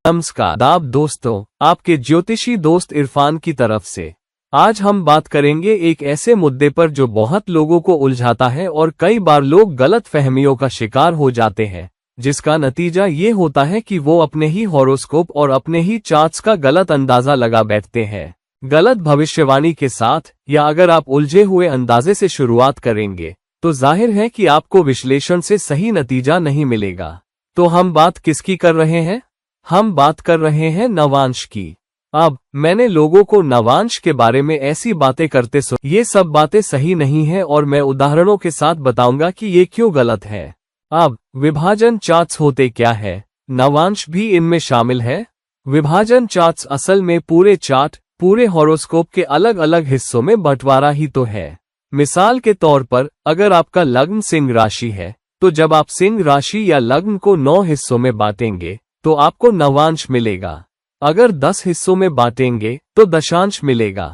नमस्कार आदाब दोस्तों, आपके ज्योतिषी दोस्त इरफान की तरफ से। आज हम बात करेंगे एक ऐसे मुद्दे पर जो बहुत लोगों को उलझाता है और कई बार लोग गलत फहमियों का शिकार हो जाते हैं, जिसका नतीजा ये होता है कि वो अपने ही हॉरोस्कोप और अपने ही चार्ट्स का गलत अंदाजा लगा बैठते हैं। गलत भविष्यवाणी के साथ या अगर आप उलझे हुए अंदाजे से शुरुआत करेंगे तो जाहिर है कि आपको विश्लेषण से सही नतीजा नहीं मिलेगा। तो हम बात किसकी कर रहे हैं? हम बात कर रहे हैं नवांश की। अब मैंने लोगों को नवांश के बारे में ऐसी बातें करते सुना। ये सब बातें सही नहीं है और मैं उदाहरणों के साथ बताऊंगा कि ये क्यों गलत है। अब विभाजन चार्ट्स होते क्या है? नवांश भी इनमें शामिल है। विभाजन चार्ट्स असल में पूरे चार्ट, पूरे हॉरोस्कोप के अलग अलग हिस्सों में बंटवारा ही तो है। मिसाल के तौर पर अगर आपका लग्न सिंह राशि है तो जब आप सिंह राशि या लग्न को 9 हिस्सों में बांटेंगे तो आपको नवांश मिलेगा। अगर 10 हिस्सों में बांटेंगे तो दशांश मिलेगा।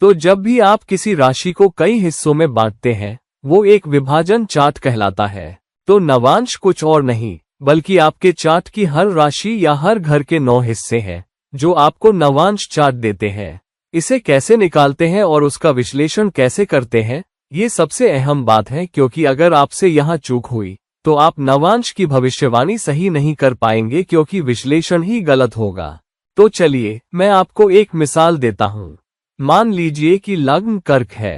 तो जब भी आप किसी राशि को कई हिस्सों में बांटते हैं वो एक विभाजन चार्ट कहलाता है। तो नवांश कुछ और नहीं बल्कि आपके चार्ट की हर राशि या हर घर के 9 हिस्से हैं जो आपको नवांश चार्ट देते हैं। इसे कैसे निकालते हैं और उसका विश्लेषण कैसे करते हैं, ये सबसे अहम बात है, क्योंकि अगर आपसे यहाँ चूक हुई तो आप नवांश की भविष्यवाणी सही नहीं कर पाएंगे क्योंकि विश्लेषण ही गलत होगा। तो चलिए मैं आपको एक मिसाल देता हूँ। मान लीजिए कि लग्न कर्क है।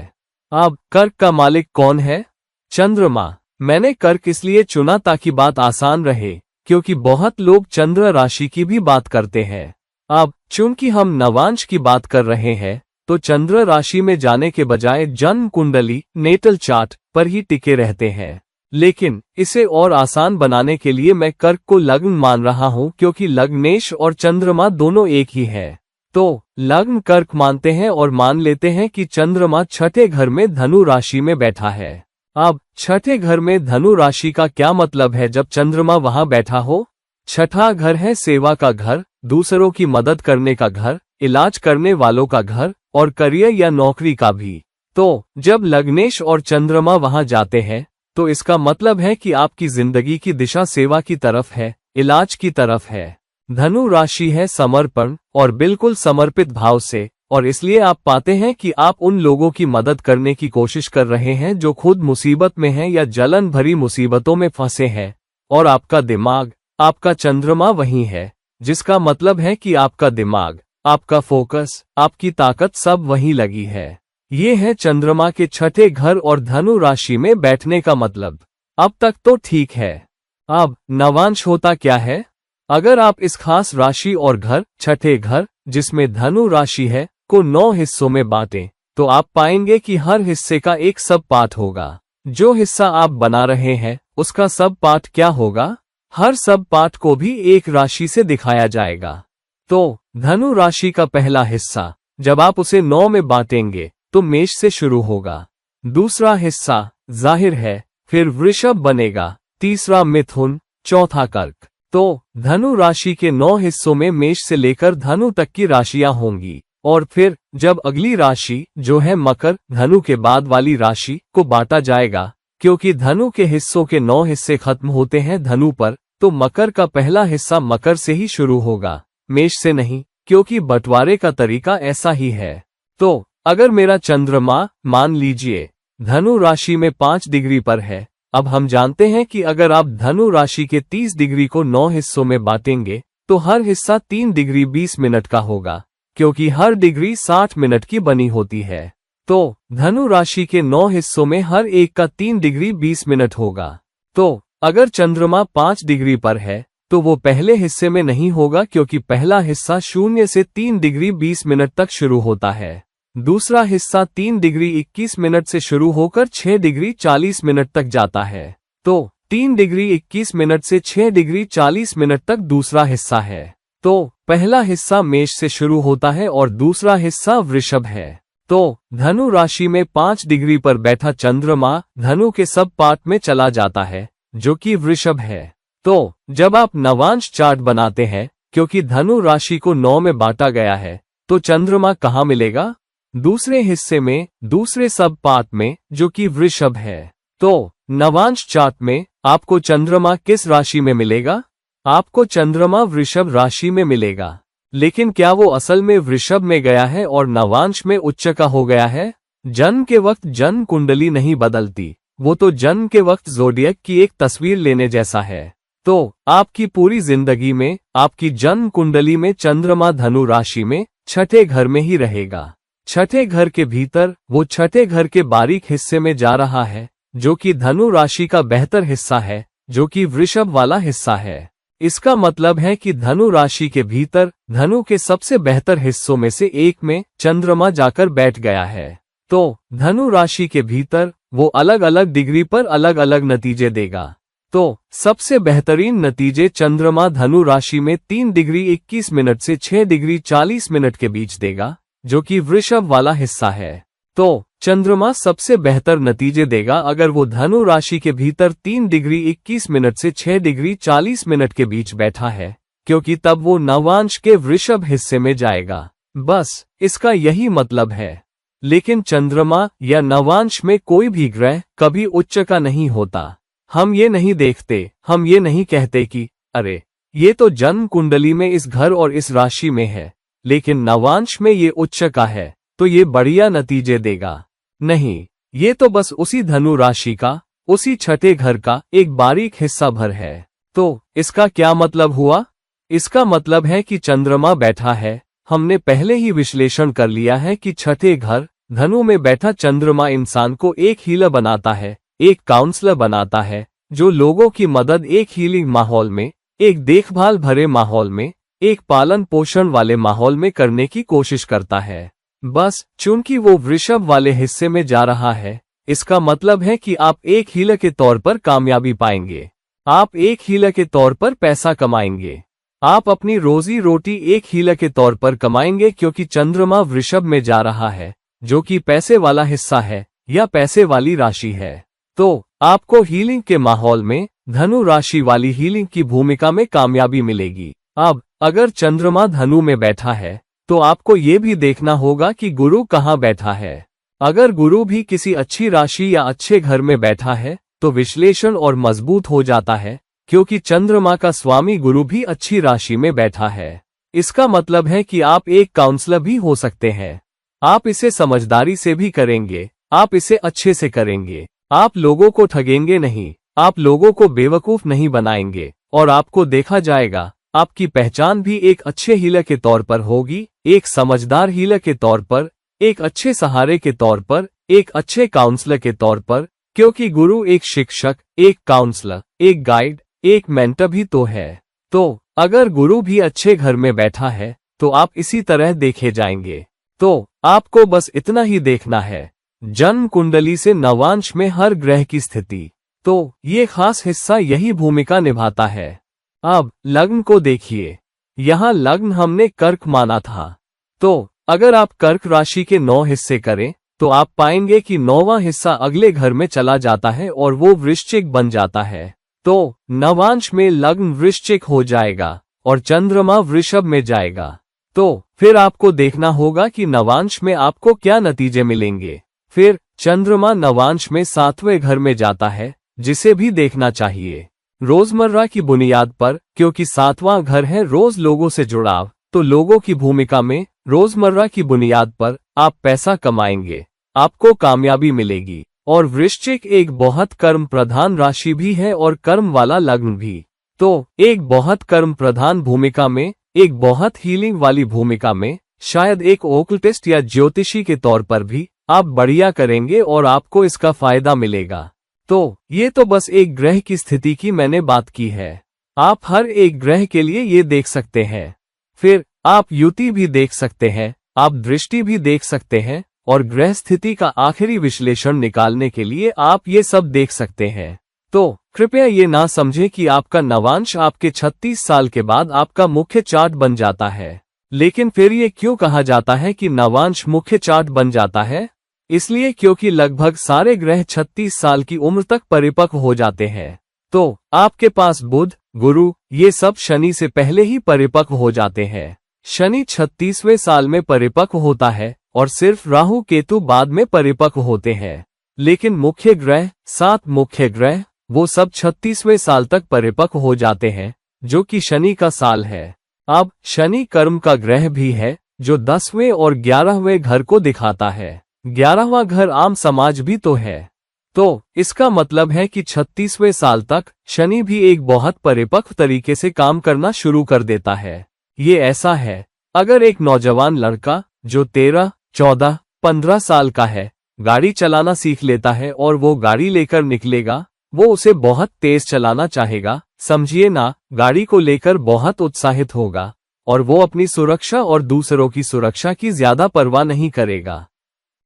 अब कर्क का मालिक कौन है? चंद्रमा। मैंने कर्क इसलिए चुना ताकि बात आसान रहे, क्योंकि बहुत लोग चंद्र राशि की भी बात करते हैं। अब चूंकि हम नवांश की बात कर रहे हैं तो चंद्र राशि में जाने के बजाय जन्म कुंडली, नेटल चार्ट पर ही टिके रहते हैं। लेकिन इसे और आसान बनाने के लिए मैं कर्क को लग्न मान रहा हूं, क्योंकि लग्नेश और चंद्रमा दोनों एक ही है। तो लग्न कर्क मानते हैं और मान लेते हैं कि चंद्रमा छठे घर में धनु राशि में बैठा है। अब छठे घर में धनु राशि का क्या मतलब है जब चंद्रमा वहां बैठा हो? छठा घर है सेवा का घर, दूसरों की मदद करने का घर, इलाज करने वालों का घर और करियर या नौकरी का भी। तो जब लग्नेश और चंद्रमा वहां जाते हैं तो इसका मतलब है कि आपकी जिंदगी की दिशा सेवा की तरफ है, इलाज की तरफ है। धनु राशि है समर्पण और बिल्कुल समर्पित भाव से, और इसलिए आप पाते हैं कि आप उन लोगों की मदद करने की कोशिश कर रहे हैं जो खुद मुसीबत में हैं या जलन भरी मुसीबतों में फंसे हैं। और आपका दिमाग, आपका चंद्रमा वही है, जिसका मतलब है कि आपका दिमाग, आपका फोकस, आपकी ताकत सब वहीं लगी है। ये है चंद्रमा के छठे घर और धनु राशि में बैठने का मतलब। अब तक तो ठीक है। अब नवांश होता क्या है? अगर आप इस खास राशि और घर, छठे घर जिसमें धनु राशि है, को 9 हिस्सों में बांटें तो आप पाएंगे कि हर हिस्से का एक सब पार्ट होगा। जो हिस्सा आप बना रहे हैं उसका सब पार्ट क्या होगा? हर सब पार्ट को भी एक राशि से दिखाया जाएगा। तो धनु राशि का पहला हिस्सा जब आप उसे 9 में बांटेंगे तो मेष से शुरू होगा। दूसरा हिस्सा जाहिर है फिर वृषभ बनेगा, तीसरा मिथुन, चौथा कर्क। तो धनु राशि के 9 हिस्सों में मेष से लेकर धनु तक की राशियां होंगी। और फिर जब अगली राशि जो है मकर, धनु के बाद वाली राशि को बांटा जाएगा, क्योंकि धनु के हिस्सों के 9 हिस्से खत्म होते हैं धनु पर, तो मकर का पहला हिस्सा मकर से ही शुरू होगा, मेष से नहीं, क्योंकि बंटवारे का तरीका ऐसा ही है। तो अगर मेरा चंद्रमा मान लीजिए धनु राशि में 5 डिग्री पर है, अब हम जानते हैं कि अगर आप धनु राशि के 30 डिग्री को 9 हिस्सों में बांटेंगे तो हर हिस्सा 3 डिग्री 20 मिनट का होगा, क्योंकि हर डिग्री 60 मिनट की बनी होती है। तो धनु राशि के 9 हिस्सों में हर एक का 3 डिग्री 20 मिनट होगा। तो अगर चंद्रमा 5 डिग्री पर है तो वो पहले हिस्से में नहीं होगा, क्योंकि पहला हिस्सा 0 से 3 डिग्री 20 मिनट तक शुरू होता है। दूसरा हिस्सा 3 डिग्री 21 मिनट से शुरू होकर 6 डिग्री 40 मिनट तक जाता है। तो 3 डिग्री 21 मिनट से 6 डिग्री 40 मिनट तक दूसरा हिस्सा है। तो पहला हिस्सा मेष से शुरू होता है और दूसरा हिस्सा वृषभ है। तो धनु राशि में 5 डिग्री पर बैठा चंद्रमा धनु के सब पार्ट में चला जाता है, जो कि वृषभ है। तो जब आप नवांश चार्ट बनाते हैं, क्योंकि धनु राशि को 9 में बांटा गया है, तो चंद्रमा कहाँ मिलेगा? दूसरे हिस्से में, दूसरे सब पार्ट में, जो कि वृषभ है। तो नवांश चार्ट में आपको चंद्रमा किस राशि में मिलेगा? आपको चंद्रमा वृषभ राशि में मिलेगा, लेकिन क्या वो असल में वृषभ में गया है और नवांश में उच्च का हो गया है? जन्म के वक्त जन्म कुंडली नहीं बदलती, वो तो जन्म के वक्त ज़ोडिएक की एक तस्वीर लेने जैसा है। तो आपकी पूरी जिंदगी में आपकी जन्म कुंडली में चंद्रमा धनु राशि में छठे घर में ही रहेगा। छठे घर के भीतर वो छठे घर के बारीक हिस्से में जा रहा है, जो कि धनु राशि का बेहतर हिस्सा है, जो कि वृषभ वाला हिस्सा है। इसका मतलब है कि धनु राशि के भीतर धनु के सबसे बेहतर हिस्सों में से एक में चंद्रमा जाकर बैठ गया है। तो धनु राशि के भीतर वो अलग अलग डिग्री पर अलग अलग नतीजे देगा। तो सबसे बेहतरीन नतीजे चंद्रमा धनु राशि में 3 डिग्री 21 मिनट से 6 डिग्री 40 मिनट के बीच देगा, जो कि वृषभ वाला हिस्सा है। तो चंद्रमा सबसे बेहतर नतीजे देगा अगर वो धनु राशि के भीतर 3 डिग्री 21 मिनट से 6 डिग्री 40 मिनट के बीच बैठा है, क्योंकि तब वो नवांश के वृषभ हिस्से में जाएगा। बस इसका यही मतलब है। लेकिन चंद्रमा या नवांश में कोई भी ग्रह कभी उच्च का नहीं होता। हम ये नहीं देखते, हम ये नहीं कहते कि अरे ये तो जन्म कुंडली में इस घर और इस राशि में है, लेकिन नवांश में ये उच्च का है तो ये बढ़िया नतीजे देगा। नहीं, ये तो बस उसी धनु राशि का, उसी छठे घर का एक बारीक हिस्सा भर है। तो इसका क्या मतलब हुआ? इसका मतलब है कि चंद्रमा बैठा है। हमने पहले ही विश्लेषण कर लिया है कि छठे घर धनु में बैठा चंद्रमा इंसान को एक हीलर बनाता है, एक काउंसलर बनाता है, जो लोगों की मदद एक हीलिंग माहौल में, एक देखभाल भरे माहौल में, एक पालन पोषण वाले माहौल में करने की कोशिश करता है। बस चूंकि वो वृषभ वाले हिस्से में जा रहा है, इसका मतलब है कि आप एक हीलर के तौर पर कामयाबी पाएंगे, आप एक हीलर के तौर पर पैसा कमाएंगे, आप अपनी रोजी रोटी एक हीलर के तौर पर कमाएंगे, क्योंकि चंद्रमा वृषभ में जा रहा है, जो कि पैसे वाला हिस्सा है या पैसे वाली राशि है। तो आपको हीलिंग के माहौल में धनु राशि वाली हीलिंग की भूमिका में कामयाबी मिलेगी। अब अगर चंद्रमा धनु में बैठा है तो आपको ये भी देखना होगा कि गुरु कहाँ बैठा है। अगर गुरु भी किसी अच्छी राशि या अच्छे घर में बैठा है तो विश्लेषण और मजबूत हो जाता है, क्योंकि चंद्रमा का स्वामी गुरु भी अच्छी राशि में बैठा है। इसका मतलब है कि आप एक काउंसलर भी हो सकते हैं। आप इसे समझदारी से भी करेंगे, आप इसे अच्छे से करेंगे, आप लोगों को ठगेंगे नहीं, आप लोगों को बेवकूफ नहीं बनाएंगे, और आपको देखा जाएगा। आपकी पहचान भी एक अच्छे हीलर के तौर पर होगी, एक समझदार हीलर के तौर पर, एक अच्छे सहारे के तौर पर, एक अच्छे काउंसलर के तौर पर, क्योंकि गुरु एक शिक्षक, एक काउंसलर, एक गाइड, एक मेंटर भी तो है। तो अगर गुरु भी अच्छे घर में बैठा है तो आप इसी तरह देखे जाएंगे। तो आपको बस इतना ही देखना है, जन्म कुंडली से नवांश में हर ग्रह की स्थिति। तो ये खास हिस्सा यही भूमिका निभाता है। अब लग्न को देखिए, यहाँ लग्न हमने कर्क माना था। तो अगर आप कर्क राशि के 9 हिस्से करें तो आप पाएंगे कि 9वां हिस्सा अगले घर में चला जाता है और वो वृश्चिक बन जाता है। तो नवांश में लग्न वृश्चिक हो जाएगा और चंद्रमा वृषभ में जाएगा। तो फिर आपको देखना होगा कि नवांश में आपको क्या नतीजे मिलेंगे। फिर चंद्रमा नवांश में 7वें घर में जाता है, जिसे भी देखना चाहिए रोजमर्रा की बुनियाद पर, क्योंकि 7वां घर है रोज लोगों से जुड़ाव। तो लोगों की भूमिका में रोजमर्रा की बुनियाद पर आप पैसा कमाएंगे, आपको कामयाबी मिलेगी। और वृश्चिक एक बहुत कर्म प्रधान राशि भी है और कर्म वाला लग्न भी। तो एक बहुत कर्म प्रधान भूमिका में, एक बहुत हीलिंग वाली भूमिका में, शायद एक ओकल्टिस्ट या ज्योतिषी के तौर पर भी आप बढ़िया करेंगे और आपको इसका फायदा मिलेगा। तो ये तो बस एक ग्रह की स्थिति की मैंने बात की है। आप हर एक ग्रह के लिए ये देख सकते हैं। फिर आप युति भी देख सकते हैं, आप दृष्टि भी देख सकते हैं, और ग्रह स्थिति का आखिरी विश्लेषण निकालने के लिए आप ये सब देख सकते हैं। तो कृपया ये ना समझें कि आपका नवांश आपके 36 साल के बाद आपका मुख्य चार्ट बन जाता है। लेकिन फिर ये क्यों कहा जाता है कि नवांश मुख्य चार्ट बन जाता है? इसलिए क्योंकि लगभग सारे ग्रह 36 साल की उम्र तक परिपक्व हो जाते हैं। तो आपके पास बुध, गुरु, ये सब शनि से पहले ही परिपक्व हो जाते हैं। शनि 36वें साल में परिपक्व होता है और सिर्फ राहु केतु बाद में परिपक्व होते हैं। लेकिन मुख्य ग्रह, 7 मुख्य ग्रह, वो सब 36वें साल तक परिपक्व हो जाते हैं, जो कि शनि का साल है। अब शनि कर्म का ग्रह भी है, जो 10वें और 11वें घर को दिखाता है। 11वां घर आम समाज भी तो है। तो इसका मतलब है कि 36वें साल तक शनि भी एक बहुत परिपक्व तरीके से काम करना शुरू कर देता है। ये ऐसा है, अगर एक नौजवान लड़का जो 13, 14, 15 साल का है गाड़ी चलाना सीख लेता है और वो गाड़ी लेकर निकलेगा, वो उसे बहुत तेज चलाना चाहेगा, समझिए ना, गाड़ी को लेकर बहुत उत्साहित होगा और वो अपनी सुरक्षा और दूसरों की सुरक्षा की ज्यादा परवाह नहीं करेगा।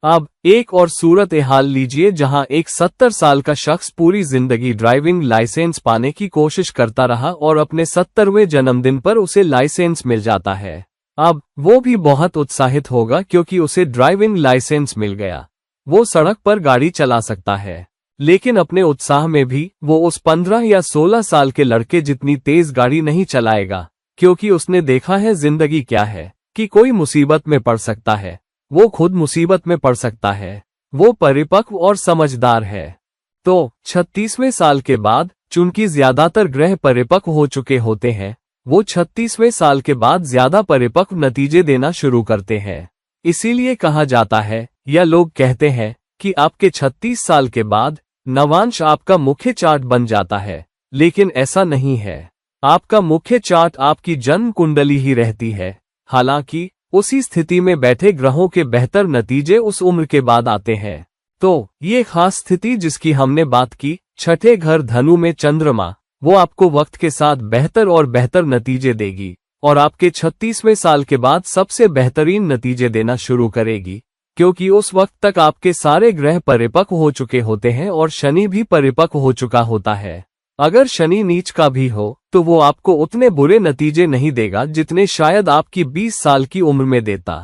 अब एक और सूरत हाल लीजिए जहां एक 70 साल का शख्स पूरी जिंदगी ड्राइविंग लाइसेंस पाने की कोशिश करता रहा और अपने 70वें जन्मदिन पर उसे लाइसेंस मिल जाता है। अब वो भी बहुत उत्साहित होगा क्योंकि उसे ड्राइविंग लाइसेंस मिल गया। वो सड़क पर गाड़ी चला सकता है, लेकिन अपने उत्साह में भी वो उस 15 या 16 साल के लड़के जितनी तेज गाड़ी नहीं चलाएगा, क्योंकि उसने देखा है जिंदगी क्या है, कि कोई मुसीबत में पड़ सकता है, वो खुद मुसीबत में पड़ सकता है। वो परिपक्व और समझदार है। तो 36वें साल के बाद, चूंकि ज्यादातर ग्रह परिपक्व हो चुके होते हैं, वो 36वें साल के बाद ज्यादा परिपक्व नतीजे देना शुरू करते हैं। इसीलिए कहा जाता है, या लोग कहते हैं, कि आपके 36 साल के बाद नवांश आपका मुख्य चार्ट बन जाता है, लेकिन ऐसा नहीं है। आपका मुख्य चार्ट आपकी जन्म कुंडली ही रहती है। हालांकि उसी स्थिति में बैठे ग्रहों के बेहतर नतीजे उस उम्र के बाद आते हैं। तो ये खास स्थिति जिसकी हमने बात की, छठे घर धनु में चंद्रमा, वो आपको वक्त के साथ बेहतर और बेहतर नतीजे देगी और आपके 36वें साल के बाद सबसे बेहतरीन नतीजे देना शुरू करेगी, क्योंकि उस वक्त तक आपके सारे ग्रह परिपक्व हो चुके होते हैं और शनि भी परिपक्व हो चुका होता है। अगर शनि नीच का भी हो तो वो आपको उतने बुरे नतीजे नहीं देगा जितने शायद आपकी 20 साल की उम्र में देता।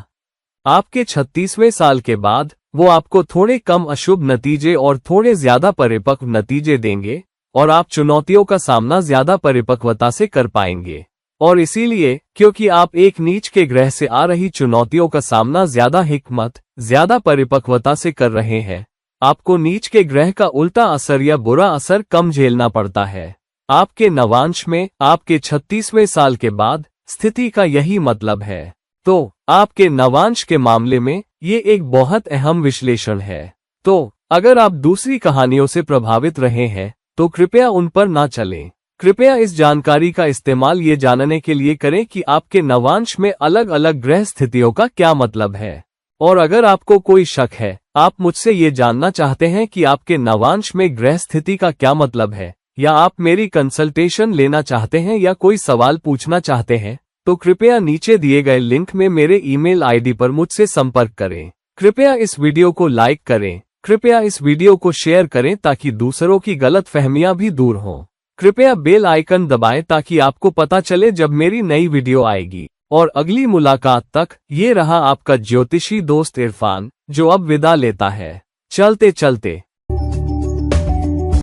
आपके 36वें साल के बाद वो आपको थोड़े कम अशुभ नतीजे और थोड़े ज्यादा परिपक्व नतीजे देंगे और आप चुनौतियों का सामना ज्यादा परिपक्वता से कर पाएंगे। और इसीलिए, क्योंकि आप एक नीच के ग्रह से आ रही चुनौतियों का सामना ज्यादा हिकमत, ज्यादा परिपक्वता से कर रहे हैं, आपको नीच के ग्रह का उल्टा असर या बुरा असर कम झेलना पड़ता है। आपके नवांश में आपके 36वें साल के बाद स्थिति का यही मतलब है। तो आपके नवांश के मामले में ये एक बहुत अहम विश्लेषण है। तो अगर आप दूसरी कहानियों से प्रभावित रहे हैं तो कृपया उन पर ना चलें। कृपया इस जानकारी का इस्तेमाल ये जानने के लिए करें कि आपके नवांश में अलग अलग ग्रह स्थितियों का क्या मतलब है। और अगर आपको कोई शक है, आप मुझसे ये जानना चाहते हैं कि आपके नवांश में ग्रह स्थिति का क्या मतलब है, या आप मेरी कंसल्टेशन लेना चाहते हैं या कोई सवाल पूछना चाहते हैं, तो कृपया नीचे दिए गए लिंक में मेरे ईमेल आईडी पर मुझसे संपर्क करें। कृपया इस वीडियो को लाइक करें। कृपया इस वीडियो को शेयर करें ताकि दूसरों की गलत फहमियां भी दूर हों। कृपया बेल आइकन दबाएं ताकि आपको पता चले जब मेरी नई वीडियो आएगी। और अगली मुलाकात तक ये रहा आपका ज्योतिषी दोस्त इरफान, जो अब विदा लेता है। चलते चलते